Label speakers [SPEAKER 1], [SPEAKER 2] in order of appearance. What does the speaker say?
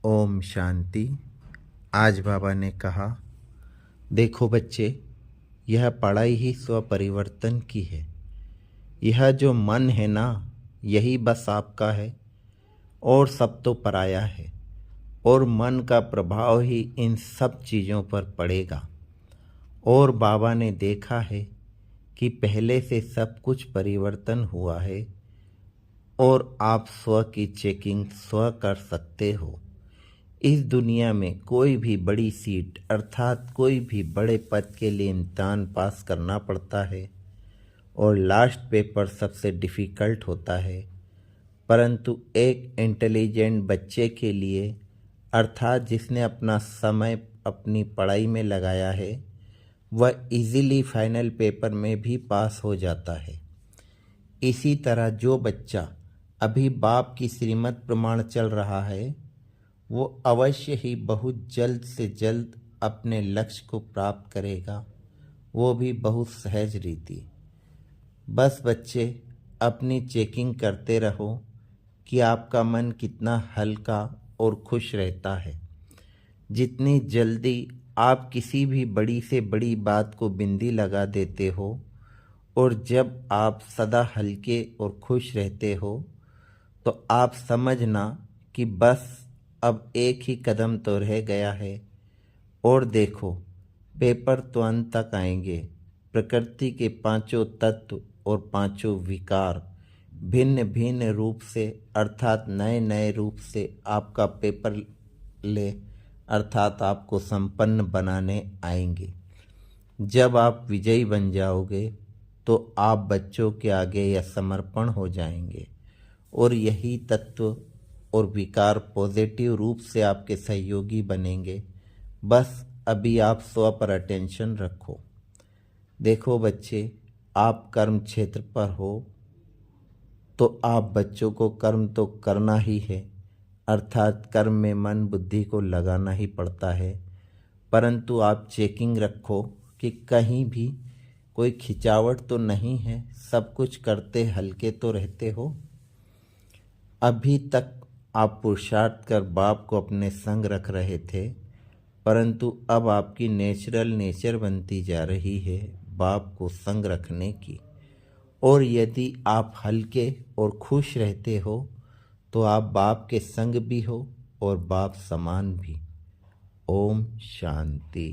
[SPEAKER 1] ओम शांति। आज बाबा ने कहा, देखो बच्चे, यह पढ़ाई ही स्व परिवर्तन की है। यह जो मन है ना, यही बस आपका है और सब तो पराया है। और मन का प्रभाव ही इन सब चीज़ों पर पड़ेगा। और बाबा ने देखा है कि पहले से सब कुछ परिवर्तन हुआ है और आप स्व की चेकिंग स्व कर सकते हो। इस दुनिया में कोई भी बड़ी सीट अर्थात कोई भी बड़े पद के लिए इम्तिहान पास करना पड़ता है और लास्ट पेपर सबसे डिफ़िकल्ट होता है। परंतु एक इंटेलिजेंट बच्चे के लिए अर्थात जिसने अपना समय अपनी पढ़ाई में लगाया है, वह इजीली फाइनल पेपर में भी पास हो जाता है। इसी तरह जो बच्चा अभी बाप की श्रीमत प्रमाण चल रहा है, वो अवश्य ही बहुत जल्द से जल्द अपने लक्ष्य को प्राप्त करेगा, वो भी बहुत सहज रीति। बस बच्चे अपनी चेकिंग करते रहो कि आपका मन कितना हल्का और खुश रहता है। जितनी जल्दी आप किसी भी बड़ी से बड़ी बात को बिंदी लगा देते हो और जब आप सदा हल्के और खुश रहते हो, तो आप समझना कि बस अब एक ही कदम तो रह गया है। और देखो, पेपर तो अंत तक आएंगे। प्रकृति के पांचों तत्व और पांचों विकार भिन्न भिन्न रूप से अर्थात नए नए रूप से आपका पेपर ले अर्थात आपको संपन्न बनाने आएंगे। जब आप विजयी बन जाओगे तो आप बच्चों के आगे यह समर्पण हो जाएंगे और यही तत्व और विकार पॉजिटिव रूप से आपके सहयोगी बनेंगे। बस अभी आप स्व पर अटेंशन रखो। देखो बच्चे, आप कर्म क्षेत्र पर हो तो आप बच्चों को कर्म तो करना ही है, अर्थात कर्म में मन बुद्धि को लगाना ही पड़ता है। परंतु आप चेकिंग रखो कि कहीं भी कोई खिंचावट तो नहीं है, सब कुछ करते हल्के तो रहते हो। अभी तक आप पुरुषार्थ कर बाप को अपने संग रख रहे थे, परंतु अब आपकी नेचुरल नेचर बनती जा रही है बाप को संग रखने की। और यदि आप हल्के और खुश रहते हो तो आप बाप के संग भी हो और बाप समान भी। ओम शांति।